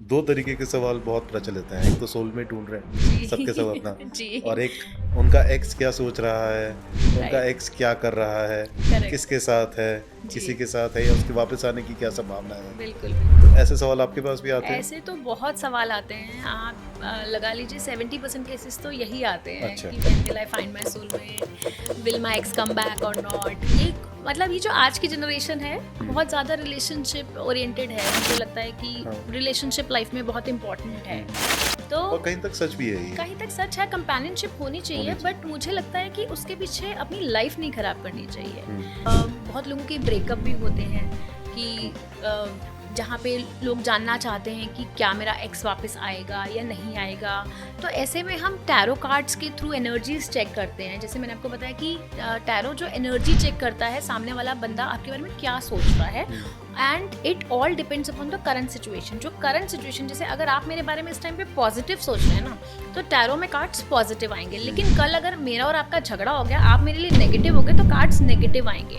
दो तरीके के सवाल बहुत प्रचलित हैं। एक तो सोलमेट ढूंढ रहे हैं सबके सब अपना, जी। और एक उनका एक्स क्या सोच रहा है, उनका Right. एक्स क्या कर रहा है, Correct. किसके साथ है, जी। किसी के साथ है, या उसके वापस आने की क्या संभावना है। बिल्कुल। तो ऐसे सवाल आपके पास भी आते हैं? ऐसे तो बहुत सवाल आते हैं। आप लगा लीजिए 70% केसेस तो यही आते हैं अच्छा। कि when will I find my soulmate, will my ex come back or not। ये मतलब ये जो आज की जनरेशन है बहुत ज़्यादा रिलेशनशिप ओरिएंटेड है। मुझे लगता है कि हाँ। रिलेशनशिप लाइफ में बहुत इम्पोर्टेंट है। तो और कहीं तक सच भी है ये। कहीं तक सच है, कंपेनियनशिप होनी चाहिए, बट मुझे लगता है कि उसके पीछे अपनी लाइफ नहीं खराब करनी चाहिए। बहुत लोगों के ब्रेकअप भी होते हैं कि जहाँ पे लोग जानना चाहते हैं कि क्या मेरा एक्स वापस आएगा या नहीं आएगा। तो ऐसे में हम टैरो कार्ड्स के थ्रू एनर्जीज चेक करते हैं। जैसे मैंने आपको बताया कि टैरो जो एनर्जी चेक करता है सामने वाला बंदा आपके बारे में क्या सोच रहा है, and it all depends upon the current situation. जो करंट सिचुएशन, जैसे अगर आप मेरे बारे में इस टाइम पे पॉजिटिव सोच रहे हैं ना, तो टैरो में कार्ड्स पॉजिटिव आएंगे। लेकिन कल अगर मेरा और आपका झगड़ा हो गया, आप मेरे लिए नेगेटिव हो गए, तो कार्ड्स नेगेटिव आएंगे।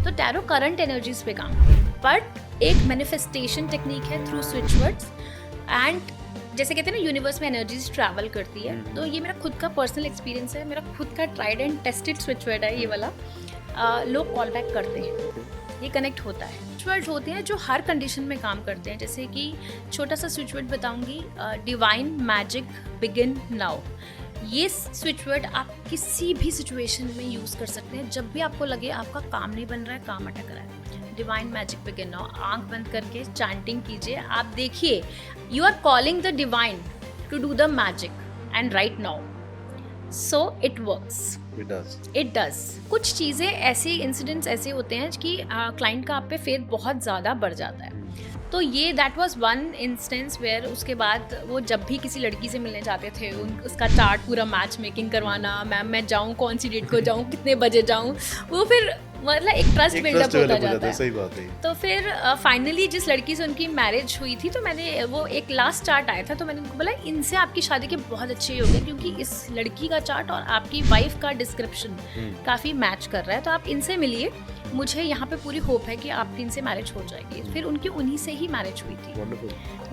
तो टैरो करंट एनर्जीज पे काम करता है, बट एक मैनिफेस्टेशन टेक्निक है थ्रू स्विच वर्ड्स। एंड जैसे कहते हैं ना, यूनिवर्स में एनर्जीज ट्रैवल करती है। तो ये मेरा खुद का पर्सनल एक्सपीरियंस है, मेरा खुद का tried and tested switch word है ये वाला। लोग कॉल बैक करते हैं, ये कनेक्ट होता है। स्विच वर्ड होते हैं जो हर कंडीशन में काम करते हैं। जैसे कि छोटा सा स्विच वर्ड बताऊंगी, डिवाइन मैजिक बिगिन नाउ। ये स्विच वर्ड आप किसी भी सिचुएशन में यूज़ कर सकते हैं। जब भी आपको लगे आपका काम नहीं बन रहा है, काम अटक रहा है, डिवाइन मैजिक बिगिन नाउ, आंख बंद करके चैंटिंग कीजिए। आप देखिए, you are calling the divine to do the magic and right now, so it works. It does. कुछ चीज़ें ऐसे इंसिडेंट्स ऐसे होते हैं कि क्लाइंट का आप पे फेथ बहुत ज़्यादा बढ़ जाता है। तो ये that was one instance where उसके बाद वो जब भी किसी लड़की से मिलने जाते थे, उसका चार्ट पूरा मैच मेकिंग करवाना, मैम मैं जाऊँ, कौन सी डेट को जाऊँ, कितने बजे जाऊँ, वो फिर मतलब एक ट्रस्ट बिल्डअप होता जाता है। सही बात है। तो फिर फाइनली जिस लड़की से उनकी मैरिज हुई थी, तो मैंने वो एक लास्ट चार्ट आया था, तो मैंने उनको बोला इनसे आपकी शादी के बहुत अच्छे हो गए, क्योंकि इस लड़की का चार्ट और आपकी वाइफ का डिस्क्रिप्शन काफ़ी मैच कर रहा है, तो आप इनसे मिलिए, मुझे यहाँ पे पूरी होप है कि आपकी इनसे मैरिज हो जाएगी। फिर उनकी उन्हीं से ही मैरिज हुई थी।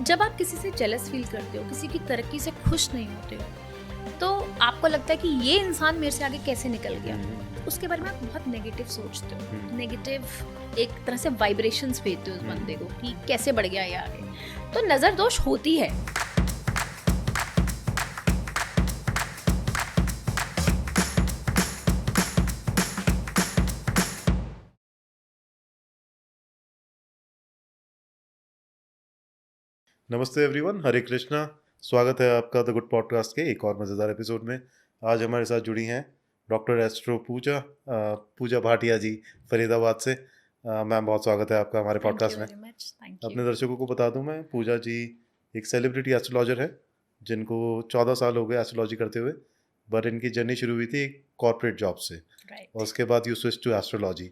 जब आप किसी से जेलस फील करते हो, किसी की तरक्की से खुश नहीं होते हो, तो आपको लगता है कि ये इंसान मेरे से आगे कैसे निकल गया, उसके बारे में आप बहुत नेगेटिव सोचते हो, नेगेटिव एक तरह से वाइब्रेशंस भेजते हो उस बंदे को कि कैसे बढ़ गया ये आगे। तो नज़र दोष होती है। नमस्ते एवरीवन, हरे कृष्णा। स्वागत है आपका द गुड पॉडकास्ट के एक और मज़ेदार एपिसोड में। आज हमारे साथ जुड़ी हैं डॉक्टर एस्ट्रो पूजा भाटिया जी, फरीदाबाद से। मैम, बहुत स्वागत है आपका हमारे पॉडकास्ट में। अपने दर्शकों को बता दूं, मैं पूजा जी एक सेलिब्रिटी एस्ट्रोलॉजर है जिनको 14 साल हो गए एस्ट्रोलॉजी करते हुए, बट इनकी जर्नी शुरू हुई थी एक कॉर्पोरेट जॉब से, और उसके बाद यू स्विच टू एस्ट्रोलॉजी।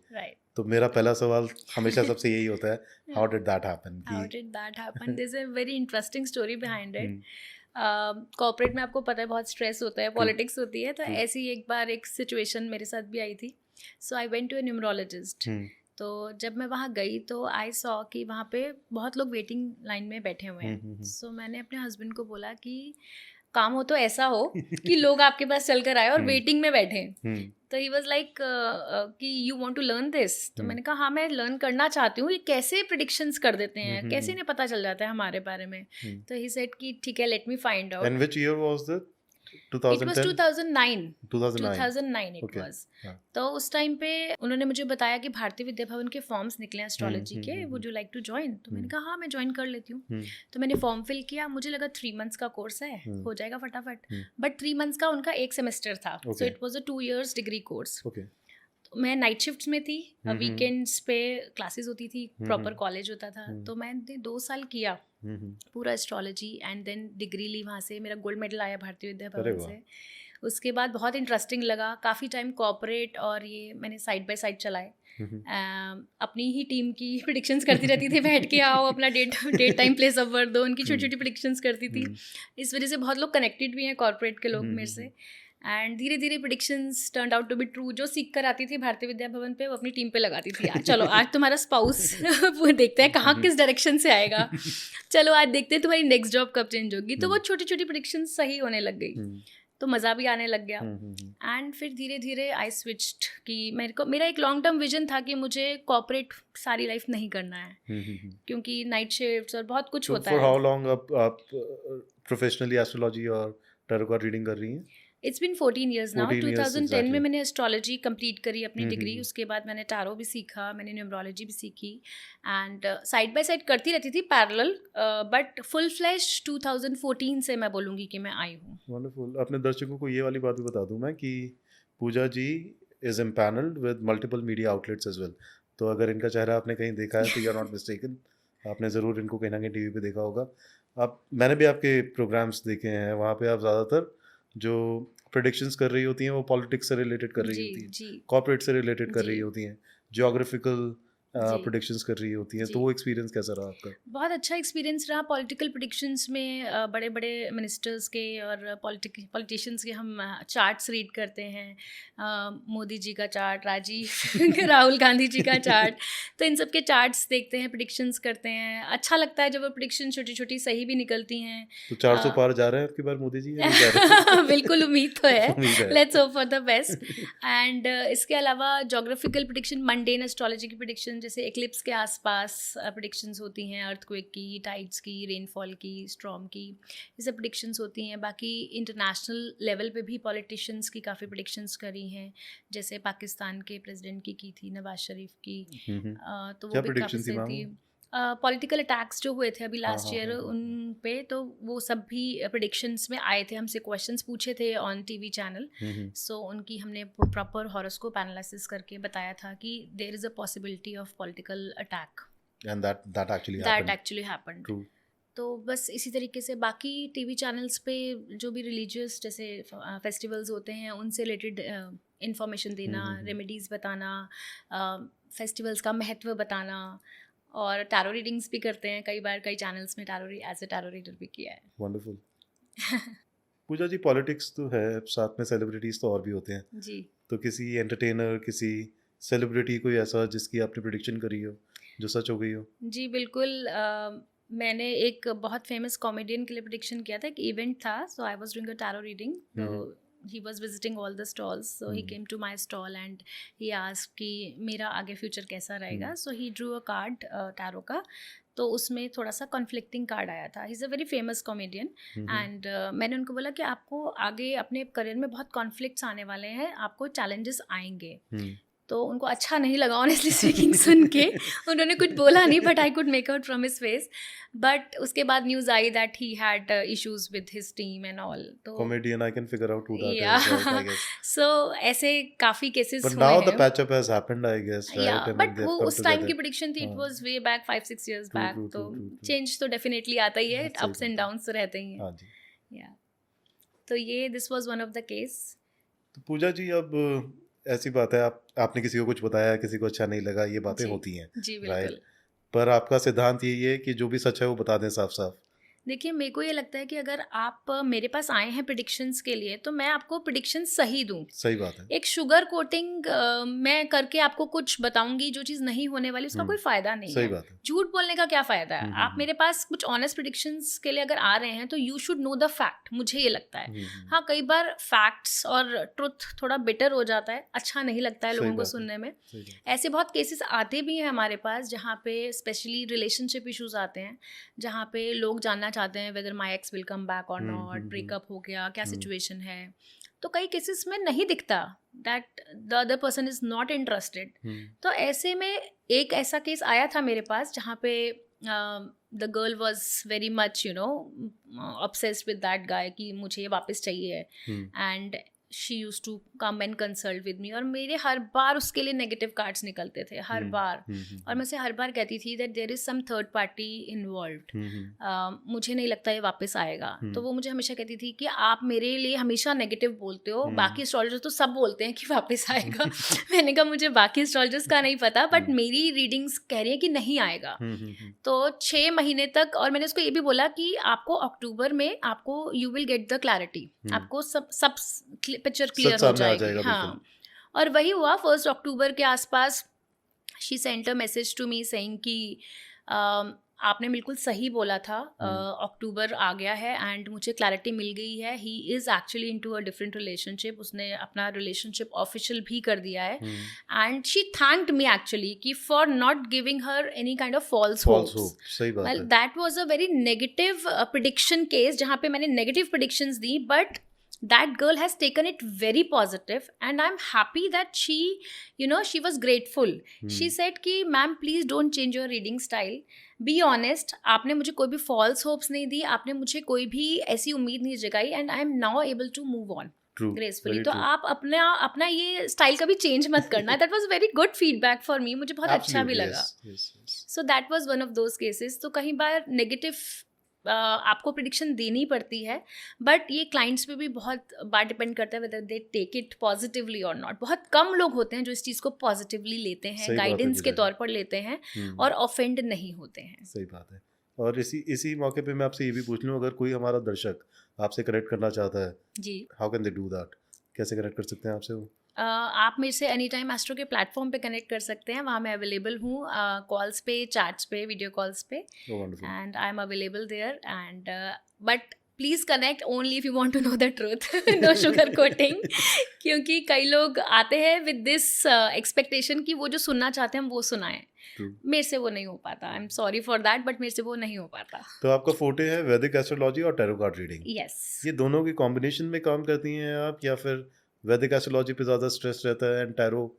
तो मेरा पहला सवाल हमेशा सबसे यही होता है, how did that happen? There is a very interesting story behind it. Corporate में आपको पता है बहुत स्ट्रेस होता है, पॉलिटिक्स होती है, तो ऐसी एक बार एक सिचुएशन मेरे साथ भी आई थी। So I went to a numerologist. तो जब मैं वहाँ गई तो आई सॉ कि वहाँ पे बहुत लोग वेटिंग लाइन में बैठे हुए हैं। सो मैंने अपने हस्बैंड को बोला कि काम हो तो ऐसा हो कि लोग आपके पास चल कर आए और वेटिंग में बैठे। तो ही वॉज लाइक कि you want to learn this. तो मैंने कहा हाँ, मैं लर्न करना चाहती हूँ। ये कैसे प्रेडिक्शंस कर देते हैं, कैसे इन्हें पता चल जाता है हमारे बारे में। तो ही सेड कि ठीक है, let me find out. And which year was that? It was 2009 it Okay. was. तो उस टाइम पे उन्होंने मुझे बताया कि भारतीय विद्या भवन के फॉर्म्स निकले हैं एस्ट्रोलॉजी के, would you like to join? तो मैंने कहा हाँ, मैं ज्वाइन कर लेती हूँ। तो मैंने फॉर्म फिल किया। मुझे लगा 3 मंथ्स का कोर्स है, हो जाएगा फटाफट, बट 3 मंथ्स का उनका एक सेमेस्टर था। So it was a 2 years degree course. मैं नाइट शिफ्ट्स में थी, वीकेंड्स पे क्लासेस होती थी, प्रॉपर कॉलेज होता था। तो मैंने 2 साल किया पूरा एस्ट्रोलॉजी, एंड देन डिग्री ली वहाँ से। मेरा गोल्ड मेडल आया भारतीय विद्या भवन से। उसके बाद बहुत इंटरेस्टिंग लगा। काफ़ी टाइम कॉर्पोरेट और ये मैंने साइड बाय साइड चलाए। अपनी ही टीम की प्रेडिक्शंस करती रहती थी, बैठ के आओ अपना date time place of birth दो, उनकी छोटी छोटी प्रेडिक्शंस करती थी। इस वजह से बहुत लोग कनेक्टेड भी हैं कॉर्पोरेट के लोग मेरे से। एंड धीरे धीरे predictions turned out to be true. जो सीख कर आती थी भारतीय विद्या भवन पे वो अपनी टीम पे लगाती थी, यार चलो आज तुम्हारा स्पाउस वो देखते हैं कहाँ किस डायरेक्शन से आएगा, चलो आज देखते हैं तुम्हारी नेक्स्ट जॉब कब चेंज होगी. तो वो छोटी छोटी प्रेडिक्शंस सही होने लग गई, तो मज़ा भी आने लग गया. एंड फिर धीरे धीरे आई स्विच्ड कि मेरा एक लॉन्ग टर्म विजन था कि मुझे कॉर्पोरेट सारी लाइफ नहीं करना है, क्योंकि नाइट शिफ्ट्स और बहुत कुछ होता है. फॉर हाउ लॉन्ग आप प्रोफेशनली एस्ट्रोलॉजी और टैरो कार्ड रीडिंग कर रही हैं? It's been 14 years now. 2010 में मैंने एस्ट्रोलॉजी कंप्लीट करी अपनी डिग्री. उसके बाद मैंने टैरो भी सीखा, मैंने न्यूमरोलॉजी भी सीखी एंड साइड बाय साइड करती रहती थी पैरेलल, बट फुल फ्लैश 2014 से मैं बोलूँगी कि मैं आई हूँ. वंडरफुल. अपने दर्शकों को ये वाली बात भी बता दूँ मैं कि Pooja ji is empanelled with multiple media outlets as well. तो अगर इनका चेहरा आपने कहीं देखा है तो यू आर नॉट मिस्टेकन, आपने ज़रूर इनको कहीं ना कहीं टीवी पे देखा होगा. मैंने भी आपके प्रोग्राम्स देखे हैं, वहाँ पे आप ज़्यादातर जो प्रेडिक्शंस कर रही होती हैं वो पॉलिटिक्स से रिलेटेड कर रही होती हैं, कॉर्पोरेट से रिलेटेड कर रही होती हैं, ज्योग्राफिकल प्रेडिक्शंस कर रही होती हैं. तो वो एक्सपीरियंस कैसा रहा आपका? बहुत अच्छा एक्सपीरियंस रहा. पॉलिटिकल प्रेडिक्शंस में बड़े बड़े मिनिस्टर्स के और पॉलिटिशियंस के हम चार्ट्स रीड करते हैं. मोदी जी का चार्ट, राहुल गांधी जी का चार्ट, तो इन सब के चार्ट्स देखते हैं, प्रेडिक्शंस करते हैं. अच्छा लगता है जब वो प्रेडिक्शन छोटी छोटी सही भी निकलती हैं. तो 400 पार जा रहे हैं आपकी बार मोदी जी? बिल्कुल उम्मीद तो है. Let's hope for the best. And इसके अलावा जोग्राफिकल प्रेडिक्शन, मंडेन एस्ट्रोलॉजी की प्रेडिक्शन, जैसे एक्लिप्स के आसपास प्रेडिक्शंस होती हैं, अर्थक्वेक की, टाइड्स की, रेनफॉल की, स्टॉर्म की, ये सब प्रेडिक्शंस होती हैं. बाकी इंटरनेशनल लेवल पे भी पॉलिटिशियंस की काफ़ी प्रेडिक्शंस करी हैं, जैसे पाकिस्तान के प्रेसिडेंट की थी, नवाज शरीफ की. तो वो भी काफ़ी सही थी. पॉलिटिकल अटैक्स जो हुए थे अभी लास्ट ईयर उन पे, तो वो सब भी प्रेडिक्शंस में आए थे. हमसे क्वेश्चंस पूछे थे ऑन टीवी चैनल, सो उनकी हमने प्रॉपर हॉरोस्कोप एनालिसिस करके बताया था कि there is a possibility of political attack, and that actually happened. तो बस इसी तरीके से बाकी टीवी चैनल्स पे जो भी रिलीजियस जैसे फेस्टिवल्स होते हैं उनसे रिलेटेड इंफॉर्मेशन देना, रेमेडीज़ बताना, फेस्टिवल्स का महत्व बताना, और टैरो रीडिंग्स भी करते हैं कई बार. कई चैनल्स में एज ए टैरो रीडर भी किया है. वंडरफुल. पूजा जी, पॉलिटिक्स तो है, साथ में सेलिब्रिटीज़ तो और भी होते हैं जी. तो किसी एंटरटेनर, किसी सेलिब्रिटी कोई ऐसा जिसकी आपने प्रेडिक्शन करी हो जो सच हो गई हो? जी बिल्कुल. मैंने एक बहुत फेमस कॉमेडियन के लिए प्रेडिक्शन किया था. एक इवेंट था, so I was doing a tarot reading. तो he was visiting all the stalls, so he came to my stall and he asked कि मेरा आगे फ्यूचर कैसा रहेगा. so he drew a card tarot का, तो उसमें थोड़ा सा कॉन्फ्लिक्टिंग कार्ड आया था. He is a very famous comedian and मैंने उनको बोला कि आपको आगे अपने करियर में बहुत कॉन्फ्लिक्ट्स आने वाले हैं, आपको चैलेंजेस आएंगे. तो उनको अच्छा नहीं लगा ऑनेस्टली स्पीकिंग सुन के. उन्होंने कुछ बोला नहीं, but I could make out from his face. But उसके बाद न्यूज़ आई that he had issues with his team and all. तो comedian, I can figure out who that is, I guess. So ऐसे काफ़ी केसेस हुए हैं. But now the patch up has happened, I guess, right? But वो उस time की prediction थी, it was way back 5-6 years back. तो change तो डेफिनेटली आता ही है, अप्स एंड डाउन्स तो रहते ही हैं. हां जी. या तो ये this was one of the case. तो पूजा जी, अब ऐसी बात है, आपने किसी को कुछ बताया, किसी को अच्छा नहीं लगा, ये बातें होती हैं, राइट? पर आपका सिद्धांत यही है कि जो भी सच है वो बता दें साफ साफ. देखिए, मेरे को ये लगता है कि अगर आप मेरे पास आए हैं प्रेडिक्शंस के लिए, तो मैं आपको प्रेडिक्शन सही दूं. सही बात है. एक शुगर कोटिंग मैं करके आपको कुछ बताऊंगी जो चीज़ नहीं होने वाली, उसका कोई फायदा नहीं सही है. बात है. झूठ बोलने का क्या फायदा है? आप मेरे पास कुछ ऑनेस्ट प्रेडिक्शंस के लिए अगर आ रहे हैं तो you should know the fact. मुझे ये लगता है. हाँ, कई बार फैक्ट्स और ट्रुथ थोड़ा बेटर हो जाता है, अच्छा नहीं लगता है लोगों को सुनने में. ऐसे बहुत केसेस आते भी हैं हमारे पास जहाँ पे स्पेशली रिलेशनशिप इशूज आते हैं, जहाँ पे लोग जानना चाहते हैं whether my ex will come back or not, breakup हो गया, क्या सिचुएशन है. तो कई केसेस में नहीं दिखता that the other person is not interested. तो ऐसे में एक ऐसा केस आया था मेरे पास जहाँ पे the girl was very much obsessed with that guy कि मुझे ये वापस चाहिए, and she used to come and consult with me. और मेरे हर बार उसके लिए नेगेटिव कार्ड्स निकलते थे, हर बार. और मैं उसे हर बार कहती थी that there is some third party involved. मुझे नहीं लगता ये वापस आएगा. तो वो मुझे हमेशा कहती थी कि आप मेरे लिए हमेशा नेगेटिव बोलते हो, बाकी एस्ट्रोलॉजर्स तो सब बोलते हैं कि वापस आएगा. मैंने कहा मुझे बाकी एस्ट्रोलॉजर्स का नहीं पता, बट मेरी रीडिंग्स कह रही है कि नहीं आएगा. तो 6 महीने तक, और मैंने उसको ये भी बोला कि आपको अक्टूबर में आपको you will get the clarity. आपको सब पिक्चर क्लियर हो सामने आ जाएगी। जाएगा, हाँ, बिल्कुल। और वही हुआ 1 अक्टूबर के आसपास। She sent a message to me saying कि आपने बिल्कुल सही बोला था, अक्टूबर आ गया है एंड मुझे क्लैरिटी मिल गई है, he is actually into a different relationship, उसने अपना रिलेशनशिप ऑफिशियल भी कर दिया है and she thanked me actually कि for not giving her any kind of false false hopes. Hope, सही बात है। That was a very negative prediction case जहाँ पे मैंने नेगेटिव प्रिडिक्शंस दी, but that girl has taken it very positive and I'm happy that she, you know, she was grateful. She said कि ma'am please don't change your reading style, be honest, आपने मुझे कोई भी false hopes नहीं दी, आपने मुझे कोई भी ऐसी उम्मीद नहीं जगाई and I am now able to move on True, gracefully. very तो true. आप अपना ये स्टाइल कभी चेंज मत करना। that was very good feedback for me, मुझे बहुत अच्छा भी Absolutely, लगा। yes, yes. So that was one of those cases. तो कहीं बार नेगेटिव आपको प्रिडिक्शन देनी पड़ती है, बट ये क्लाइंट्स पे भी बहुत बार डिपेंड करता है whether they take it positively और नॉट। बहुत कम लोग होते हैं जो इस चीज़ को पॉजिटिवली लेते हैं, सही बात है, गाइडेंस के पूजा तौर पर लेते हैं और ऑफेंड नहीं होते हैं। सही बात है। और इसी मौके पे मैं आपसे ये भी पूछ लूँ, अगर कोई हमारा दर्शक आपसे कनेक्ट करना चाहता है, जी, how can they do that? कैसे कनेक्ट कर सकते हैं आपसे वो? आप मेरे से एनी टाइम एस्ट्रो के प्लेटफॉर्म पे कनेक्ट कर सकते हैं, वहाँ मैं अवेलेबल हूँ, कॉल्स पे, चैट्स पे, वीडियो कॉल्स पे, Oh, wonderful. And I am available there and but please connect only if you want to know the truth, no sugar coating. क्योंकि कई लोग आते हैं विद दिस एक्सपेक्टेशन कि वो जो सुनना चाहते हैं हम वो सुनाएं। True. मेरे से वो नहीं हो पाता, I am sorry for that, but मेरे से वो नहीं हो पाता। तो आपका फोटे है वैदिक एस्ट्रोलॉजी और टैरो कार्ड रीडिंग, यस, ये दोनों की कॉम्बिनेशन में काम करती हैं आप, या फिर वैदिक एस्ट्रोलॉजी पे ज़्यादा स्ट्रेस रहता है एंड टैरो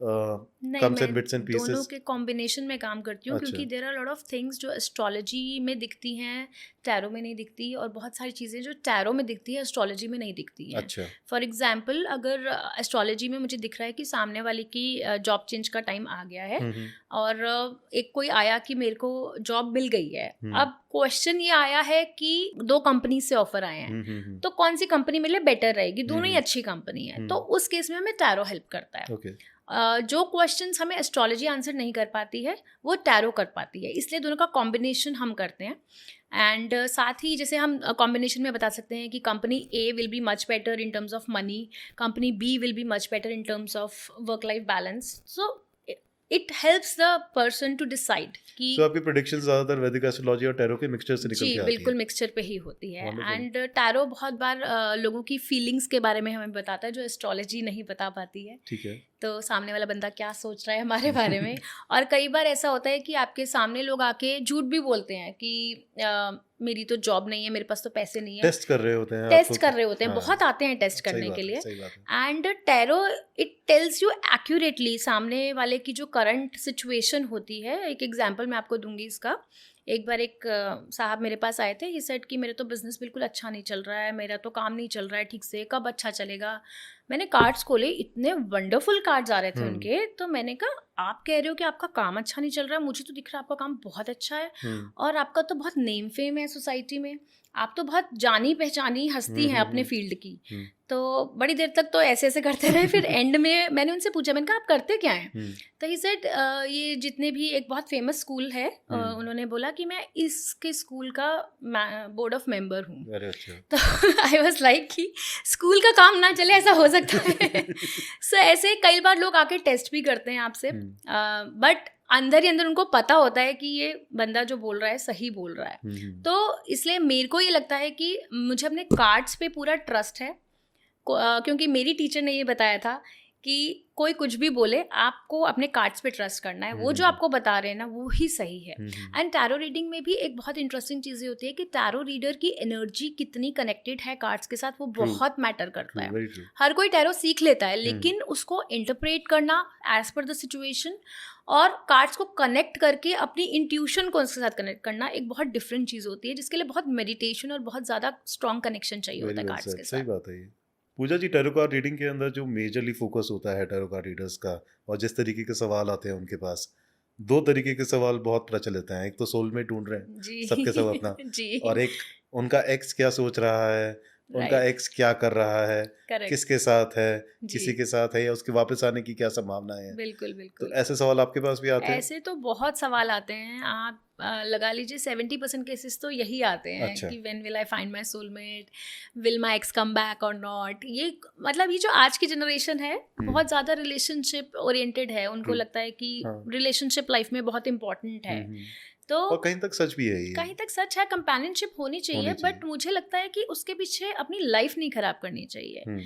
नहीं, कम्स एंड मैं बिट्स एंड दोनों पीसेस? के कॉम्बिनेशन में काम करती हूँ, अच्छा। क्योंकि there are lot of things जो एस्ट्रोलॉजी में दिखती हैं टैरो में नहीं दिखती, और बहुत सारी चीज़ें जो टैरो में दिखती है एस्ट्रोलॉजी में नहीं दिखती हैं। अच्छा, फॉर एग्जाम्पल, अगर एस्ट्रोलॉजी में मुझे दिख रहा है कि सामने वाले की जॉब चेंज का टाइम आ गया है और एक कोई आया कि मेरे को जॉब मिल गई है, अब क्वेश्चन ये आया है कि 2 कंपनी से ऑफर आए हैं, तो कौन सी कंपनी मेरे लिए बेटर रहेगी, दोनों ही अच्छी कंपनी है, तो उस केस में हमें टैरो हेल्प करता है। ओके। जो क्वेश्चंस हमें एस्ट्रोलॉजी आंसर नहीं कर पाती है वो टैरो कर पाती है, इसलिए दोनों का कॉम्बिनेशन हम करते हैं। एंड साथ ही जैसे हम कॉम्बिनेशन में बता सकते हैं कि company A will be much better in terms of money, company B will be much better in terms of work life balance, so it helps the person to decide कि तो आपकी प्रेडिक्शंस ज़्यादातर वैदिक एस्ट्रोलॉजी और tarot के mixture से निकल जी के आती बिल्कुल है? मिक्सचर पे ही होती है। Wonderful. एंड टैरो बहुत बार लोगों की फीलिंग्स के बारे में हमें बताता है जो एस्ट्रोलॉजी नहीं बता पाती है, ठीक है। तो सामने वाला बंदा क्या सोच रहा है हमारे बारे में। और कई बार ऐसा होता है कि आपके सामने लोग आके झूठ भी बोलते हैं कि मेरी तो जॉब नहीं है, मेरे पास तो पैसे नहीं है, टेस्ट कर रहे होते हैं टेस्ट आपको। कर रहे होते हैं, हाँ, बहुत आते हैं टेस्ट सही करने बात के है, लिए। सही बात है। And tarot it tells you accurately सामने वाले की जो करंट सिचुएशन होती है। एक एग्जांपल मैं आपको दूंगी इसका। एक बार एक साहब मेरे पास आए थे, ही सेड कि मेरे तो बिजनेस बिल्कुल अच्छा नहीं चल रहा है, मेरा तो काम नहीं चल रहा है ठीक से, कब अच्छा चलेगा। मैंने कार्ड्स खोले, इतने वंडरफुल कार्ड्स आ रहे थे उनके, तो मैंने कहा आप कह रहे हो कि आपका काम अच्छा नहीं चल रहा है, मुझे तो दिख रहा है आपका काम बहुत अच्छा है और आपका तो बहुत नेम फेम है सोसाइटी में, आप तो बहुत जानी पहचानी हस्ती हैं अपने फील्ड की। तो बड़ी देर तक तो ऐसे ऐसे करते रहे, फिर एंड में मैंने उनसे पूछा, मैंने कहा आप करते क्या हैं? तो ही सेड ये जितने भी एक बहुत फेमस स्कूल है, उन्होंने बोला कि मैं इसके स्कूल का बोर्ड ऑफ मेंबर हूँ। तो आई वाज लाइक कि स्कूल का काम ना चले ऐसा हो सकता है। सो ऐसे कई बार लोग आके टेस्ट भी करते हैं आपसे, बट अंदर ही अंदर उनको पता होता है कि ये बंदा जो बोल रहा है सही बोल रहा है। तो इसलिए मेरे को ये लगता है कि मुझे अपने कार्ड्स पे पूरा ट्रस्ट है, क्योंकि मेरी टीचर ने ये बताया था कि कोई कुछ भी बोले, आपको अपने कार्ड्स पे ट्रस्ट करना है, वो जो आपको बता रहे हैं ना वो ही सही है। एंड टैरो रीडिंग में भी एक बहुत इंटरेस्टिंग चीज़ ये होती है कि टैरो रीडर की एनर्जी कितनी कनेक्टेड है कार्ड्स के साथ, वो बहुत मैटर करता है। हर कोई टैरो सीख लेता है, लेकिन उसको इंटरप्रेट करना एज पर द सिचुएशन और कार्ड्स को कनेक्ट करके अपनी इंट्यूशन को उसके साथ कनेक्ट करना एक बहुत डिफरेंट चीज़ होती है, जिसके लिए बहुत मेडिटेशन और बहुत ज़्यादा स्ट्रॉन्ग कनेक्शन चाहिए होता है कार्ड्स के साथ। सही बात है। पूजा जी, टैरो कार्ड रीडिंग के अंदर जो मेजरली फोकस होता है टैरो कार्ड रीडर्स का, और जिस तरीके के सवाल आते हैं उनके पास, 2 तरीके के सवाल बहुत प्रचलित हैं। एक तो सोलमेट ढूंढ रहे हैं सबके सब अपना, जी। और एक उनका एक्स क्या सोच रहा है, उनका एक्स क्या कर रहा है, करेक्ट किसके साथ है, जी किसी के साथ है, या उसके वापस आने की क्या संभावनाएं हैं। बिल्कुल तो बिल्कुल ऐसे सवाल आपके पास भी आते हैं? ऐसे तो बहुत सवाल आते हैं। आप लगा लीजिए 70% केसेस तो यही आते हैं अच्छा। कि when will I find my soulmate, will my ex come back और नॉट। ये मतलब ये जो आज की जनरेशन है बहुत ज़्यादा रिलेशनशिप ओरिएंटेड है। उनको True. लगता है कि हाँ। रिलेशनशिप लाइफ में बहुत इंपॉर्टेंट है। हम्म। तो और कहीं तक सच भी है ये। कहीं तक सच है, कंपेनियनशिप होनी चाहिए, चाहिए। बट मुझे लगता है कि उसके पीछे अपनी लाइफ नहीं खराब करनी चाहिए। हम्म।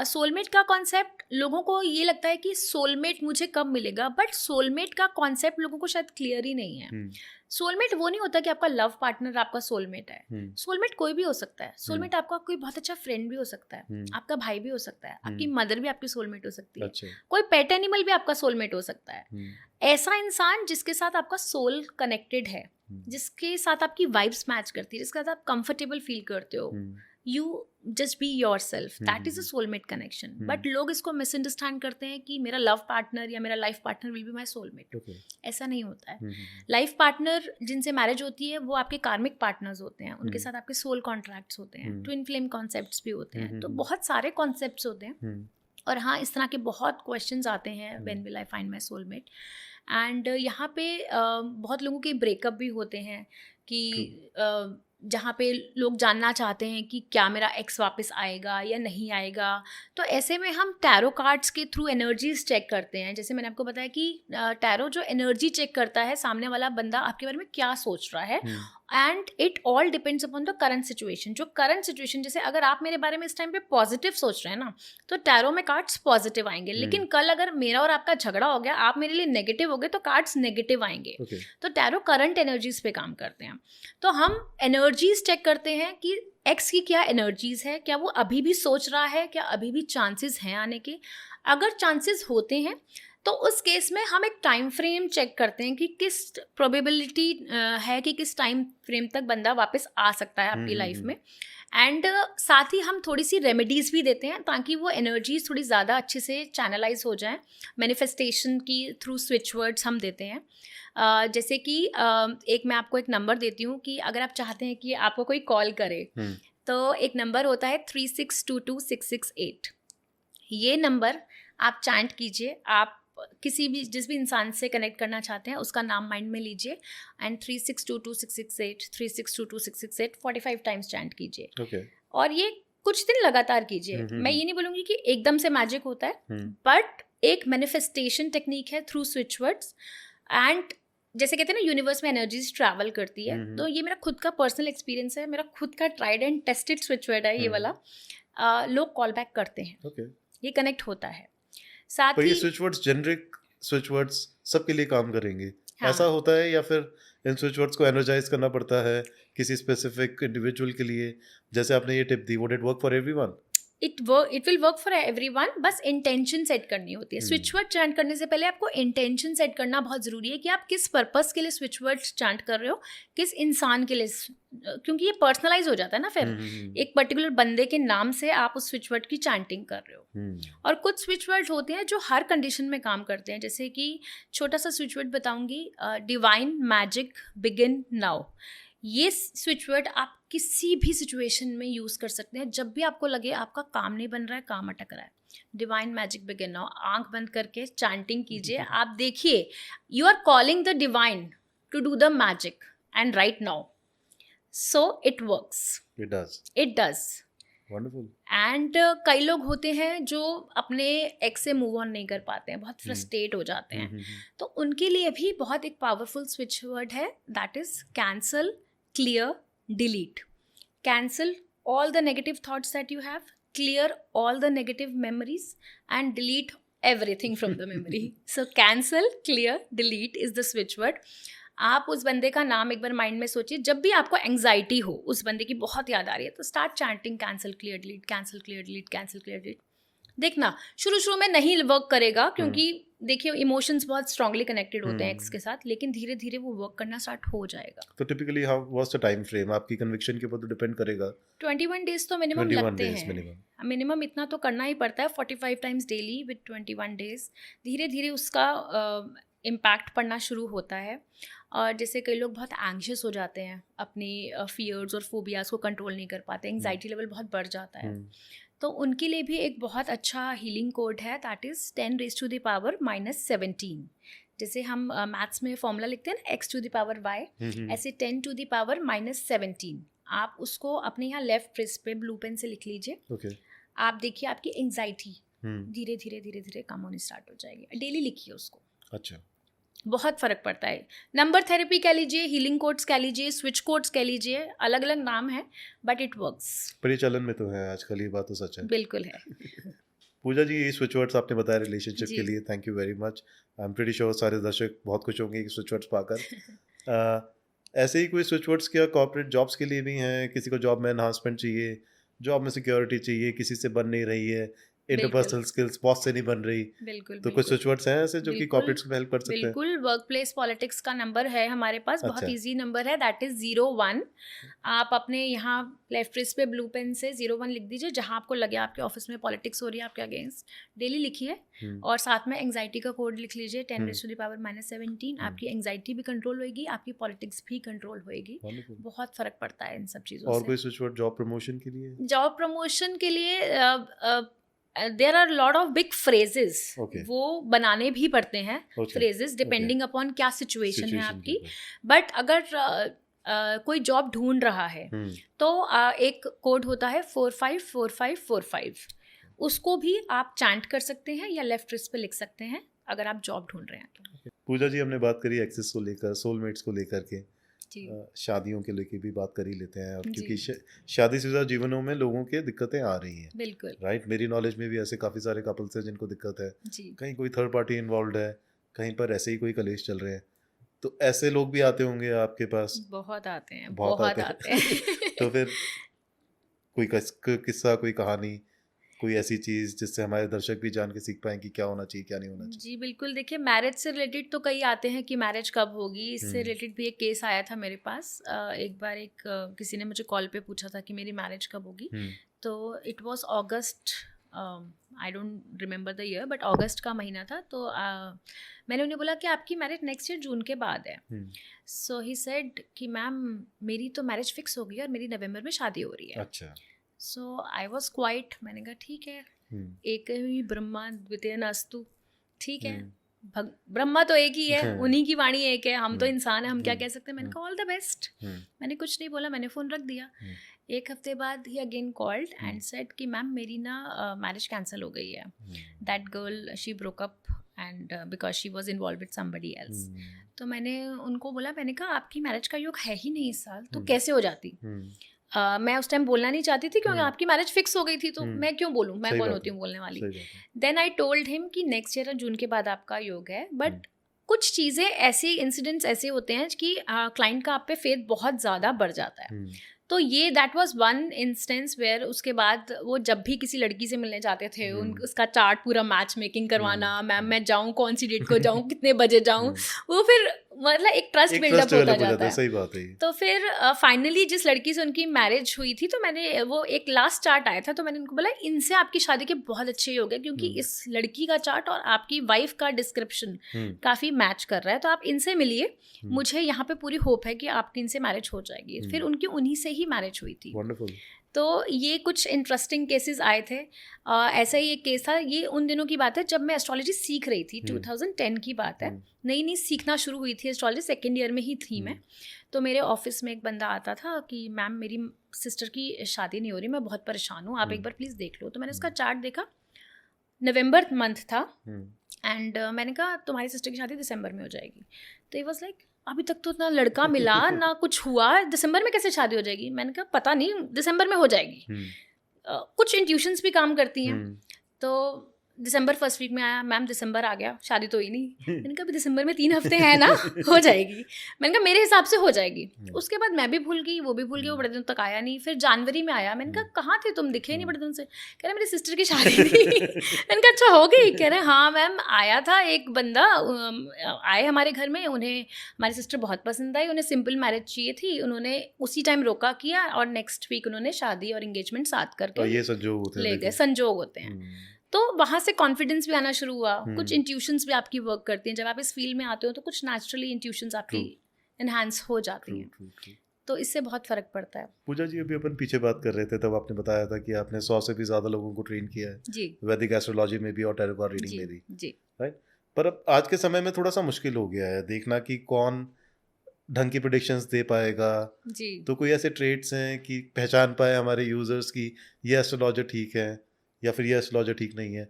सोलमेट का कॉन्सेप्ट लोगों को ये लगता है कि सोलमेट मुझे कब मिलेगा, बट सोलमेट का कॉन्सेप्ट लोगों को शायद क्लियर ही नहीं है। सोलमेट वो नहीं होता कि आपका लव पार्टनर आपका सोलमेट है। सोलमेट कोई भी हो सकता है। सोलमेट आपका कोई बहुत अच्छा फ्रेंड भी हो सकता है, आपका भाई भी हो सकता है, आपकी मदर भी आपकी सोलमेट हो सकती है। अच्छा। कोई पेट एनिमल भी आपका सोलमेट हो सकता है। ऐसा इंसान जिसके साथ आपका सोल कनेक्टेड है, जिसके साथ आपकी वाइब्स मैच करती है, जिसके साथ आप कंफर्टेबल फील करते हो, you just be your self, that is a soulmate connection. But लोग इसको मिसअंडरस्टैंड करते हैं कि मेरा लव पार्टनर या मेरा life partner will be my soulmate. ऐसा नहीं होता है। लाइफ पार्टनर जिनसे मैरिज होती है वो आपके कार्मिक पार्टनर्स होते हैं, उनके साथ आपके सोल कॉन्ट्रैक्ट्स होते हैं, ट्विन फ्लेम कॉन्सेप्ट्स भी होते हैं। तो बहुत सारे कॉन्सेप्ट्स होते हैं। और हाँ, इस तरह के बहुत क्वेश्चंस आते हैं, when will I find my soulmate. And यहाँ पे बहुत लोगों के ब्रेकअप भी होते हैं कि जहाँ पे लोग जानना चाहते हैं कि क्या मेरा एक्स वापस आएगा या नहीं आएगा। तो ऐसे में हम टैरो कार्ड्स के थ्रू एनर्जीज चेक करते हैं। जैसे मैंने आपको बताया कि टैरो जो एनर्जी चेक करता है, सामने वाला बंदा आपके बारे में क्या सोच रहा है, and it all depends upon the current situation. जो करंट सिचुएशन, जैसे अगर आप मेरे बारे में इस टाइम पे पॉजिटिव सोच रहे हैं ना, तो टैरो में कार्ड्स पॉजिटिव आएंगे। लेकिन कल अगर मेरा और आपका झगड़ा हो गया, आप मेरे लिए नेगेटिव हो गए, तो कार्ड्स नेगेटिव आएंगे। तो टैरो करंट एनर्जीज पे काम करते हैं। तो हम एनर्जीज चेक करते हैं कि एक्स की क्या एनर्जीज है, क्या वो अभी भी सोच रहा है, क्या अभी भी चांसेस हैं आने के। अगर चांसेस होते हैं तो उस केस में हम एक टाइम फ्रेम चेक करते हैं कि किस प्रोबेबिलिटी है कि किस टाइम फ्रेम तक बंदा वापस आ सकता है आपकी लाइफ में। एंड साथ ही हम थोड़ी सी रेमेडीज भी देते हैं ताकि वो एनर्जीज थोड़ी ज़्यादा अच्छे से चैनलाइज हो जाएं। मैनिफेस्टेशन की थ्रू स्विच वर्ड्स हम देते हैं। जैसे कि एक मैं आपको एक नंबर देती हूँ कि अगर आप चाहते हैं कि आपको कोई कॉल करे, तो एक नंबर होता है 36226668। ये नंबर आप चैंट कीजिए। आप किसी भी जिस भी इंसान से कनेक्ट करना चाहते हैं उसका नाम माइंड में लीजिए एंड 36226668 36226668 45 टाइम्स चैंट कीजिए। और ये कुछ दिन लगातार कीजिए। मैं ये नहीं बोलूँगी कि एकदम से मैजिक होता है, बट एक मैनिफेस्टेशन टेक्निक है थ्रू स्विच वर्ड्स। एंड जैसे कहते हैं ना, यूनिवर्स में एनर्जीज ट्रैवल करती है। तो ये मेरा खुद का पर्सनल एक्सपीरियंस है, मेरा खुद का tried and tested switch word है ये वाला। लोग कॉल बैक करते हैं, ये कनेक्ट होता है। साथ पर ही ये switch words generic switch words सबके लिए काम करेंगे? हाँ। ऐसा होता है, या फिर इन स्विच वर्ड्स को एनर्जाइज करना पड़ता है किसी स्पेसिफिक इंडिविजुअल के लिए? जैसे आपने ये tip the, would it work for everyone? It will work for everyone, बस इंटेंशन सेट करनी होती है। स्विच वर्ड चैंट करने से पहले आपको इंटेंशन सेट करना बहुत ज़रूरी है कि आप किस पर्पस के लिए स्विच वर्ड चैंट कर रहे हो, किस इंसान के लिए, क्योंकि ये पर्सनलाइज हो जाता है ना। फिर एक पर्टिकुलर बंदे के नाम से आप उस स्विच वर्ड की चैंटिंग कर रहे हो। और कुछ स्विच वर्ड होते हैं जो हर कंडीशन में काम करते हैं। जैसे कि छोटा सा स्विच वर्ड बताऊंगी, डिवाइन मैजिक बिगिन नाउ। ये स्विच वर्ड आप किसी भी सिचुएशन में यूज़ कर सकते हैं। जब भी आपको लगे आपका काम नहीं बन रहा है, काम अटक रहा है, डिवाइन मैजिक बिगिन नाउ, आंख बंद करके चैंटिंग कीजिए। आप देखिए, you are calling the divine to do the magic and right now, so it works, it does. Wonderful. And कई लोग होते हैं जो अपने एक्स से मूव ऑन नहीं कर पाते हैं, बहुत फ्रस्ट्रेट हो जाते हैं। तो उनके लिए भी बहुत एक पावरफुल स्विच वर्ड है, that is cancel, clear, delete. Cancel all the negative thoughts that you have, clear all the negative memories and delete everything from the memory. So cancel, clear, delete is the switch word. आप उस बंदे का नाम एक बार mind में सोचिए। जब भी आपको एंग्जाइटी हो, उस बंदे की बहुत याद आ रही है, तो start chanting cancel clear delete, cancel clear delete, cancel clear delete. देखना शुरू में नहीं वर्क करेगा, क्योंकि देखिए इमोशंस बहुत स्ट्रांगली कनेक्टेड होते हैं एक्स के साथ, लेकिन धीरे धीरे वो वर्क करना स्टार्ट हो जाएगा। तो typically how was the time frame? आपकी कन्विक्शन के ऊपर तो डिपेंड करेगा। 21 डेज तो मिनिमम लगते हैं। मिनिमम इतना तो करना ही पड़ता है, 45 टाइम्स डेली विद 21 डेज। धीरे धीरे उसका इम्पैक्ट पड़ना शुरू होता है। और जैसे कई लोग बहुत एंग्शियस हो जाते हैं, अपनी फियर्स और फोबियाज को कंट्रोल नहीं कर पाते, एंग्जाइटी लेवल बहुत बढ़ जाता है, तो उनके लिए भी एक बहुत अच्छा हीलिंग कोड है, दैट इज़ 10⁻⁻17। जैसे हम मैथ्स में फॉर्मूला लिखते हैं ना x⁻y, ऐसे 10⁻⁻17 आप उसको अपने यहाँ लेफ्ट रिस्ट पे ब्लू पेन से लिख लीजिए। आप देखिए आपकी एंग्जाइटी धीरे धीरे कम होनी स्टार्ट हो जाएगी। डेली लिखिए उसको। अच्छा, बहुत फ़र्क पड़ता है। नंबर थेरेपी कह लीजिए, हीलिंग कोड्स कह लीजिए, स्विच कोड्स कह लीजिए, अलग अलग नाम है, बट इट वर्क्स। परिचालन में तो है आजकल, ये बात तो सच है। बिल्कुल है। पूजा जी, ये स्विच वर्ड्स आपने बताया रिलेशनशिप के लिए, thank you very much. I am pretty sure सारे दर्शक बहुत खुश होंगे स्विच वर्ड्स पाकर। ऐसे ही कोई स्विच वर्ड्स क्या कॉर्पोरेट जॉब्स के लिए भी हैं? किसी को जॉब में एनहांसमेंट चाहिए, जॉब में सिक्योरिटी चाहिए, किसी से बन नहीं रही है, इंटरपर्सनल स्किल्स बॉस से नहीं बन रही, बिल्कुल तो कुछ स्विच वर्ड्स हैं ऐसे जो कि कॉर्पोरेट्स को हेल्प कर सकते हैं? बिल्कुल। वर्क प्लेस पॉलिटिक्स का नंबर है हमारे पास, बहुत इजी नंबर है, दैट इज 01। आप अपने यहाँ लेफ्ट रिस्ट पे ब्लू पेन से 01 लिख दीजिए, जहाँ आपको लगे आपके ऑफिस में पॉलिटिक्स हो रही है आपके अगेंस्ट, डेली लिखिए। और साथ में एंग्जाइटी का कोड लिख लीजिए 10⁻⁻17। आपकी एंग्जाइटी भी कंट्रोल होएगी, आपकी पॉलिटिक्स भी कंट्रोल होएगी। बहुत फर्क पड़ता है इन सब चीज़ों से। और कोई स्विच वर्ड जॉब प्रमोशन के लिए? जॉब प्रमोशन के लिए there are lot of big phrases, वो बनाने भी पड़ते हैं फ्रेजेस, डिपेंडिंग अपॉन क्या सिचुएशन है आपकी। बट अगर कोई जॉब ढूंढ रहा है तो एक कोड होता है 454545, उसको भी आप चैंट कर सकते हैं या लेफ्ट रिस्ट पे लिख सकते हैं अगर आप जॉब ढूंढ रहे हैं तो। पूजा जी, हमने बात करी एक्सेस को लेकर, सोलमेट्स को लेकर के, शादियों के लेके भी बात कर ही लेते हैं अब, क्योंकि शादीशुदा जीवनों में लोगों के दिक्कतें आ रही हैं। बिल्कुल राइट। मेरी नॉलेज में भी ऐसे काफ़ी सारे कपल्स हैं जिनको दिक्कत है, कहीं कोई थर्ड पार्टी इन्वॉल्व है, कहीं पर ऐसे ही कोई कलेश चल रहे हैं, तो ऐसे लोग भी आते होंगे आपके पास? बहुत आते हैं, बहुत आते हैं। तो फिर कोई किस्सा, कोई कहानी, कोई ऐसी चीज़ जिससे हमारे दर्शक भी जान के सीख पाएं कि क्या होना चाहिए क्या नहीं होना चाहिए? जी बिल्कुल। देखिए, मैरिज से रिलेटेड तो कई आते हैं कि मैरिज कब होगी, इससे रिलेटेड भी एक केस आया था मेरे पास। एक बार किसी ने मुझे कॉल पे पूछा था कि मेरी मैरिज कब होगी, तो it was August, I don't remember the year, but August का महीना था। तो मैंने उन्हें बोला कि आपकी मैरिज नेक्स्ट ईयर जून के बाद है। सो ही सेड कि मैम मेरी तो मैरिज फिक्स हो गई और मेरी नवंबर में शादी हो रही है। अच्छा। सो आई वॉज क्वाइट, मैंने कहा ठीक है, एक ही ब्रह्मा द्वितीय नास्तु, ठीक है, ब्रह्मा तो एक ही है, उन्हीं की वाणी एक है, हम तो इंसान हैं, हम क्या कह सकते हैं। मैंने कहा ऑल द बेस्ट, मैंने कुछ नहीं बोला, मैंने फ़ोन रख दिया। एक हफ्ते बाद ही अगेन कॉल्ड एंड सेड कि मैम मेरी ना मैरिज कैंसिल हो गई है, that girl she broke up and because she was involve with somebody else. तो मैंने उनको बोला, मैंने कहा आपकी मैरिज का योग है ही नहीं इस साल, तो कैसे हो जाती? मैं उस टाइम बोलना नहीं चाहती थी क्योंकि आपकी मैरिज फिक्स हो गई थी, तो मैं क्यों बोलूँ, मैं कौन होती हूँ बोलने वाली। देन आई टोल्ड हिम कि नेक्स्ट ईयर जून के बाद आपका योग है, बट कुछ चीज़ें ऐसी, इंसिडेंट्स ऐसे होते हैं कि क्लाइंट का आप पे फेथ बहुत ज़्यादा बढ़ जाता है। तो ये that was one instance where उसके बाद वो जब भी किसी लड़की से मिलने जाते थे, उसका चार्ट पूरा मैच मेकिंग करवाना, मैम मैं जाऊँ, कौन सी डेट को जाऊँ, कितने बजे जाऊँ, वो फिर मतलब एक ट्रस्ट बिल्डअप होता जाता है। सही बात है। तो फिर फाइनली जिस लड़की से उनकी मैरिज हुई थी, तो मैंने वो एक लास्ट चार्ट आया था, तो मैंने उनको बोला इनसे आपकी शादी के बहुत अच्छे योग है, क्योंकि इस लड़की का चार्ट और आपकी वाइफ का डिस्क्रिप्शन काफ़ी मैच कर रहा है, तो आप इनसे मिलिए, मुझे यहाँ पे पूरी होप है कि आपकी इनसे मैरिज हो जाएगी। फिर उनकी उन्हीं से ही मैरिज हुई थी। वंडरफुल। तो ये कुछ इंटरेस्टिंग केसेस आए थे। ऐसा ही एक केस था, ये उन दिनों की बात है जब मैं एस्ट्रोलॉजी सीख रही थी, 2010 की बात है, नई सीखना शुरू हुई थी एस्ट्रोलॉजी, सेकेंड ईयर में ही थी मैं। तो मेरे ऑफिस में एक बंदा आता था कि मैम मेरी सिस्टर की शादी नहीं हो रही, मैं बहुत परेशान हूँ, आप एक बार प्लीज़ देख लो। तो मैंने उसका चार्ट देखा, नवंबर मंथ था, एंड मैंने कहा तुम्हारी सिस्टर की शादी दिसंबर में हो जाएगी। तो ही वॉज लाइक अभी तक तो ना लड़का मिला ना कुछ हुआ, दिसंबर में कैसे शादी हो जाएगी? मैंने कहा पता नहीं, दिसंबर में हो जाएगी। कुछ इंट्यूशंस भी काम करती हैं। तो दिसंबर फर्स्ट वीक में आया, मैम दिसंबर आ गया, शादी तो ही नहीं। मैंने कहा दिसंबर में 3 हफ्ते हैं ना, हो जाएगी। मैंने कहा मेरे हिसाब से हो जाएगी। उसके बाद मैं भी भूल गई, वो भी भूल गई, वो बड़े दिन तक आया नहीं। फिर जनवरी में आया, मैंने कहा कहाँ थे तुम, दिखे नहीं बड़े दिन से। कह रहे मेरी सिस्टर की शादी थी। मैंने कहा अच्छा हो गई? कह रहे हाँ मैम, आया था एक बंदा, आए हमारे घर में, उन्हें हमारी सिस्टर बहुत पसंद आई, उन्हें सिंपल मैरिज चाहिए थी, उन्होंने उसी टाइम रोका किया और नेक्स्ट वीक उन्होंने शादी और एंगेजमेंट साथ करके ये संजोग होते हैं, ले गए, संजोग होते हैं। तो वहाँ से कॉन्फिडेंस भी आना शुरू हुआ, कुछ इंट्यूशंस भी आपकी वर्क करती हैं। जब आप इस फील्ड में आते हो तो कुछ नेचुरली इंट्यूशंस आपकी एनहांस हो जाती हैं, तो इससे बहुत फ़र्क पड़ता है। पूजा जी, अभी अपन पीछे बात कर रहे थे, तब आपने बताया था कि आपने 100 से भी ज़्यादा लोगों को ट्रेन किया है जी, वैदिक एस्ट्रोलॉजी में भी और टैरो कार्ड रीडिंग में भी, जी। राइट? पर अब आज के समय में थोड़ा सा मुश्किल हो गया है देखना कि कौन ढंग की प्रेडिक्शंस दे पाएगा जी। तो कोई ऐसे ट्रेड्स हैं कि पहचान पाए हमारे यूजर्स की ये एस्ट्रोलॉजर ठीक है या फिर ये एस्ट्रोलॉजर ठीक नहीं है?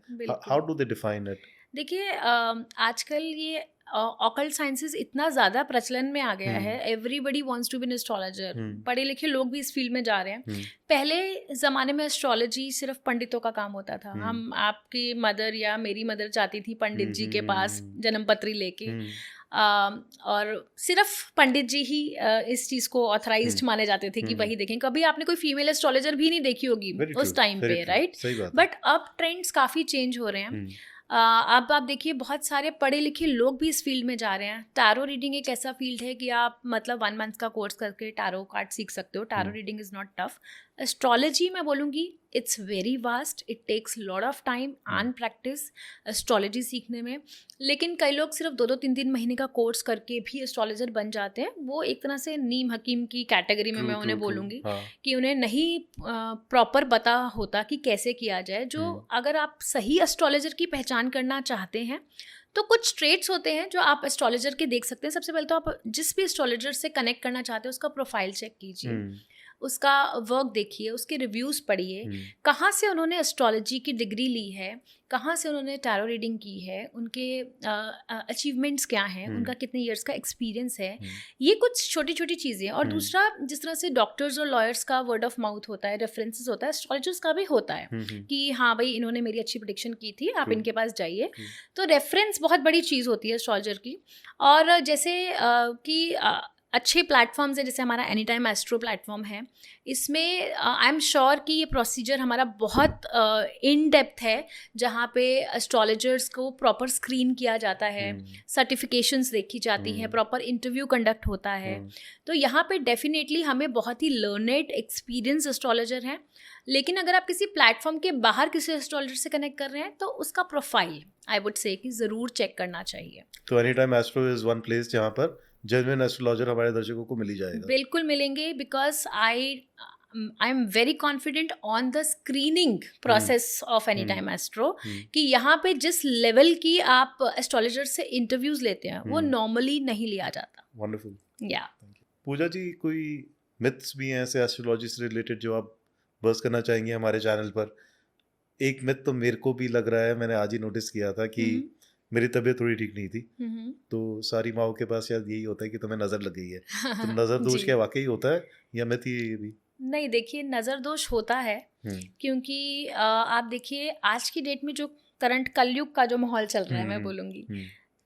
How do they define it? देखिए, आजकल ये ऑकल्ट साइंसेस इतना ज़्यादा प्रचलन में आ गया है, everybody wants to be an astrologer. पढ़े लिखे लोग भी इस फील्ड में जा रहे हैं। पहले ज़माने में एस्ट्रोलॉजी सिर्फ पंडितों का काम होता था। हम, आपकी मदर या मेरी मदर जाती थी पंडित जी के पास जन्म पत्री लेके, और सिर्फ पंडित जी ही इस चीज़ को ऑथराइज्ड माने जाते थे कि वही देखें। कभी आपने कोई फीमेल एस्ट्रोलॉजर भी नहीं देखी होगी उस टाइम पे, राइट? बट अब ट्रेंड्स काफ़ी चेंज हो रहे हैं। अब आप देखिए, बहुत सारे पढ़े लिखे लोग भी इस फील्ड में जा रहे हैं। टैरो रीडिंग एक ऐसा फील्ड है कि आप मतलब 1 मंथ का कोर्स करके टैरो कार्ड सीख सकते हो। Tarot reading is not tough. Astrology मैं बोलूँगी it's very vast, it takes lot of time and practice astrology सीखने में। लेकिन कई लोग सिर्फ 2-2, 3-3 महीने का कोर्स करके भी एस्ट्रोलॉजर बन जाते हैं। वो एक तरह से नीम हकीम की कैटेगरी में मैं उन्हें बोलूँगी कि उन्हें नहीं प्रॉपर पता होता कि कैसे किया जाए। जो अगर आप सही एस्ट्रोलॉजर की पहचान करना चाहते हैं तो कुछ ट्रेट्स होते हैं जो आप एस्ट्रोलॉजर के देख सकते हैं। सबसे पहले तो आप जिस भी एस्ट्रोलॉजर से कनेक्ट करना चाहते हैं उसका प्रोफाइल चेक कीजिए, उसका वर्क देखिए, उसके रिव्यूज़ पढ़िए, कहाँ से उन्होंने एस्ट्रोलॉजी की डिग्री ली है, कहाँ से उन्होंने टैरो रीडिंग की है, उनके अचीवमेंट्स क्या हैं, उनका कितने इयर्स का एक्सपीरियंस है। ये कुछ छोटी छोटी चीज़ें। और दूसरा, जिस तरह से डॉक्टर्स और लॉयर्स का वर्ड ऑफ माउथ होता है, रेफरेंसेस होता है, एस्ट्रोलॉजर्स का भी होता है कि हाँ भाई, इन्होंने मेरी अच्छी प्रेडिक्शन की थी, आप इनके पास जाइए। तो रेफरेंस बहुत बड़ी चीज़ होती है एस्ट्रोलॉजर की। और जैसे कि अच्छे प्लेटफॉर्म्स हैं, जैसे हमारा एनी टाइम एस्ट्रो प्लेटफॉर्म है, इसमें आई एम श्योर कि ये प्रोसीजर हमारा बहुत इन डेप्थ है, जहाँ पे एस्ट्रोलॉजर्स को प्रॉपर स्क्रीन किया जाता है, सर्टिफिकेशंस देखी जाती हैं, प्रॉपर इंटरव्यू कंडक्ट होता है। तो यहाँ पे डेफिनेटली हमें बहुत ही लर्नेड एक्सपीरियंस एस्ट्रोलॉजर हैं। लेकिन अगर आप किसी प्लेटफॉर्म के बाहर किसी एस्ट्रोलॉजर से कनेक्ट कर रहे हैं तो उसका प्रोफाइल आई वुड से कि ज़रूर चेक करना चाहिए। तो any time astro is one place जहाँ पर जेन्युइन एस्ट्रोलॉजर हमारे दर्शकों को मिल ही जाएगा। बिल्कुल मिलेंगे, because I am very confident on the screening process of any time astro कि यहाँ पे जिस लेवल की आप एस्ट्रोलॉजर से इंटरव्यूज लेते हैं वो नॉर्मली नहीं लिया जाता। वंडरफुल। या पूजा जी, कोई मिथ्स भी हैं ऐसे एस्ट्रोलॉजी से रिलेटेड जो आप बस करना चाहेंगे हमारे चैनल पर? एक मिथ तो मेरे को भी लग रहा है, मैंने आज ही नोटिस किया था कि मेरी तबीयत थोड़ी ठीक नहीं थी, तो सारी माओ के पास शायद यही होता है कि तुम्हें नज़र लग गई है। तो नज़र दोष क्या वाकई होता है या मिथ ही है ये भी? नहीं, देखिए, नज़र दोष होता है, क्योंकि आप देखिए आज की डेट में जो करंट कलयुग का जो माहौल चल रहा है, मैं बोलूँगी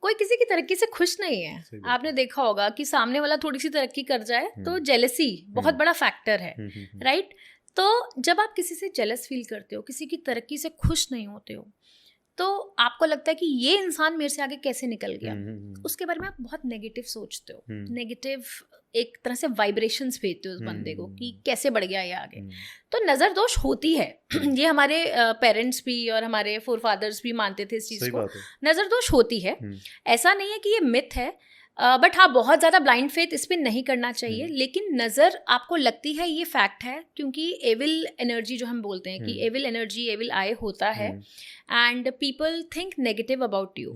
कोई किसी की तरक्की से खुश नहीं है। आपने देखा होगा कि सामने वाला थोड़ी सी तरक्की कर जाए तो जेलसी बहुत बड़ा फैक्टर है, राइट? तो जब आप किसी से जेलस फील करते हो, किसी की तरक्की से खुश नहीं होते हो, तो आपको लगता है कि ये इंसान मेरे से आगे कैसे निकल गया, उसके बारे में आप बहुत नेगेटिव सोचते हो, नेगेटिव एक तरह से वाइब्रेशंस भेजते हो उस बंदे को कि कैसे बढ़ गया ये आगे। तो नज़र दोष होती है। ये हमारे पेरेंट्स भी और हमारे फोरफादर्स भी मानते थे इस चीज़ को। नज़र दोष होती है, ऐसा नहीं है कि ये मिथ है, बट हाँ, बहुत ज़्यादा ब्लाइंड फेथ इस पर नहीं करना चाहिए। लेकिन नज़र आपको लगती है, ये फैक्ट है, क्योंकि एविल एनर्जी जो हम बोलते हैं कि एविल एनर्जी, एविल आई होता है, and people think negative about you.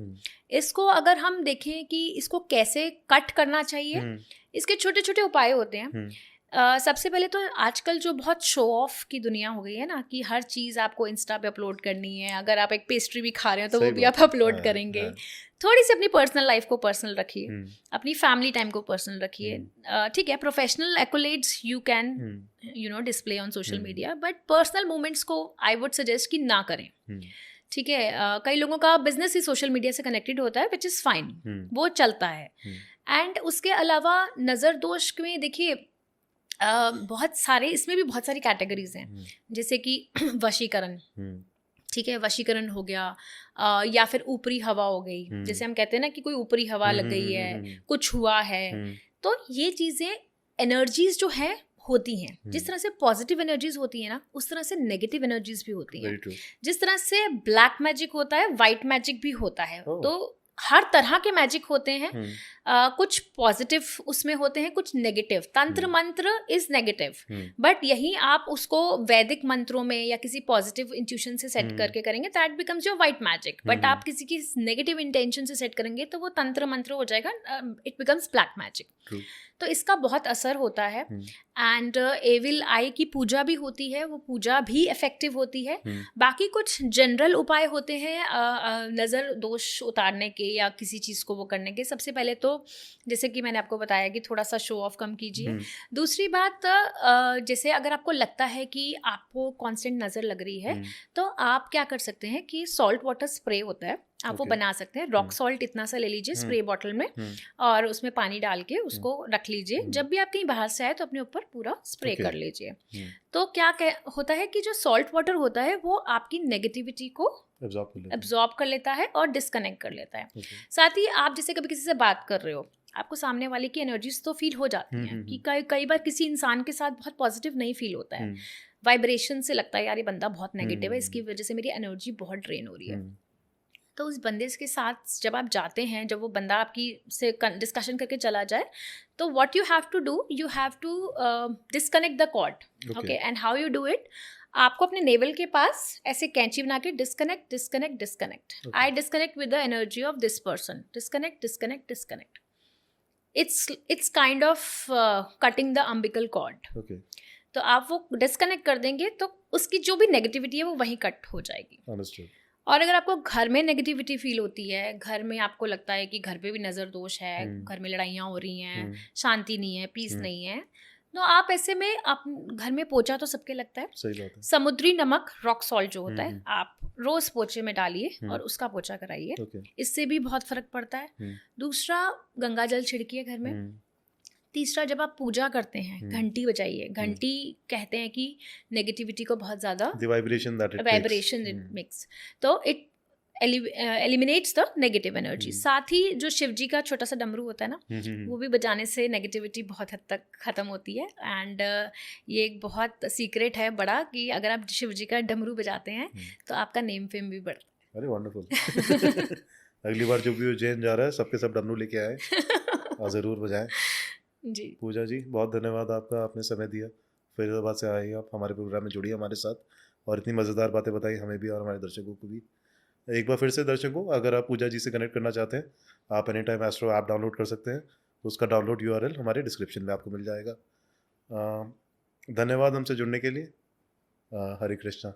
इसको अगर हम देखें कि इसको कैसे कट करना चाहिए, इसके छोटे छोटे उपाय होते हैं। सबसे पहले तो आजकल जो बहुत शो ऑफ की दुनिया हो गई है ना, कि हर चीज़ आपको इंस्टा पे अपलोड करनी है। अगर आप एक पेस्ट्री भी खा रहे हो तो वो भी आप अपलोड करेंगे। थोड़ी सी अपनी पर्सनल लाइफ को पर्सनल रखिए, अपनी फैमिली टाइम को पर्सनल रखिए। ठीक है, professional accolades you can display on social media, but personal moments को आई वुड सजेस्ट कि ना करें। ठीक है, कई लोगों का बिजनेस ही सोशल मीडिया से कनेक्टेड होता है, विच इज़ फाइन, वो चलता है। एंड उसके अलावा नज़र दोष में देखिए बहुत सारे, इसमें भी बहुत सारी कैटेगरीज हैं, जैसे कि वशीकरण, ठीक है, वशीकरण हो गया, या फिर ऊपरी हवा हो गई। जैसे हम कहते हैं ना कि कोई ऊपरी हवा लग गई है, कुछ हुआ है, तो ये चीज़ें एनर्जीज जो है होती हैं, जिस तरह से पॉजिटिव एनर्जीज होती हैं ना, उस तरह से नेगेटिव एनर्जीज भी होती हैं। जिस तरह से ब्लैक मैजिक होता है, वाइट मैजिक भी होता है। तो हर तरह के मैजिक होते हैं। कुछ पॉजिटिव उसमें होते हैं, कुछ नेगेटिव। तंत्र मंत्र इज नेगेटिव, बट यही आप उसको वैदिक मंत्रों में या किसी पॉजिटिव इंट्यूशन से सेट करके करेंगे, that becomes your white magic. But आप किसी की नेगेटिव इंटेंशन से सेट करेंगे तो वो तंत्र मंत्र हो जाएगा, इट बिकम्स ब्लैक मैजिक। तो इसका बहुत असर होता है। एंड एविल आई की पूजा भी होती है, वो पूजा भी इफेक्टिव होती है। बाकी कुछ जनरल उपाय होते हैं नज़र दोष उतारने के या किसी चीज़ को वो करने के। सबसे पहले तो जैसे कि मैंने आपको बताया कि थोड़ा सा शो ऑफ कम कीजिए। दूसरी बात, जैसे अगर आपको लगता है कि आपको कांस्टेंट नज़र लग रही है, तो आप क्या कर सकते हैं कि सॉल्ट वाटर स्प्रे होता है, आप वो बना सकते हैं। रॉक सॉल्ट इतना सा ले लीजिए स्प्रे बॉटल में, और उसमें पानी डाल के उसको रख लीजिए। जब भी आप कहीं बाहर से आए तो अपने ऊपर पूरा स्प्रे कर लीजिए। तो क्या होता है कि जो सॉल्ट वाटर होता है वो आपकी नेगेटिविटी को एब्जॉर्ब कर लेता है और डिस्कनेक्ट कर लेता है। साथ ही आप जैसे कभी किसी से बात कर रहे हो, आपको सामने वाले की एनर्जीज तो फील हो जाती हैं कि कई बार किसी इंसान के साथ बहुत पॉजिटिव नहीं फील होता है, वाइब्रेशन से लगता है यार ये बंदा बहुत नेगेटिव है, इसकी वजह से मेरी एनर्जी बहुत ड्रेन हो रही है। तो उस बंदे के साथ जब आप जाते हैं, जब वो बंदा आपकी से डिस्कशन करके चला जाए, तो what you have to do, you have to disconnect the cord. Okay, and how you do it, आपको अपने नेवल के पास ऐसे कैंची बना के disconnect disconnect disconnect. I disconnect with the energy of this person, disconnect disconnect disconnect. It's kind of cutting the umbilical cord. तो आप वो डिस्कनेक्ट कर देंगे तो उसकी जो भी नेगेटिविटी है वो वहीं कट हो जाएगी। और अगर आपको घर में नेगेटिविटी फील होती है, घर में आपको लगता है कि घर पे भी नज़र दोष है, घर में लड़ाइयाँ हो रही हैं, शांति नहीं है, पीस नहीं है, तो आप ऐसे में आप घर में पोछा तो सबके लगता है, सही बात है। समुद्री नमक रॉक सॉल्ट जो होता है, आप रोज पोछे में डालिए और उसका पोछा कराइए, इससे भी बहुत फर्क पड़ता है। दूसरा, गंगा जल छिड़किए घर में। तीसरा, जब आप पूजा करते हैं घंटी बजाइए। घंटी कहते हैं कि नेगेटिविटी को बहुत ज़्यादा वाइब्रेशन इट मेक्स, तो it eliminates the negative energy. साथ ही जो शिव जी का छोटा सा डमरू होता है ना, वो भी बजाने से नेगेटिविटी बहुत हद तक ख़त्म होती है। एंड ये एक बहुत सीक्रेट है बड़ा कि अगर आप शिव जी का डमरू बजाते हैं तो आपका नेम फेम भी बढ़ता है। अरे वंडरफुल। अगली बार जो भी उज्जैन जा रहा है सबके सब डमरू लेके आए और ज़रूर बजाएं। जी पूजा जी, बहुत धन्यवाद आपका, आपने समय दिया, फरीदाबाद से आए आप हमारे प्रोग्राम में जुड़ी हमारे साथ और इतनी मज़ेदार बातें बताई हमें भी और हमारे दर्शकों को भी। एक बार फिर से दर्शकों, अगर आप पूजा जी से कनेक्ट करना चाहते हैं, आप any time astro app download कर सकते हैं। उसका डाउनलोड URL हमारे डिस्क्रिप्शन में आपको मिल जाएगा। धन्यवाद हमसे जुड़ने के लिए। हरे कृष्णा।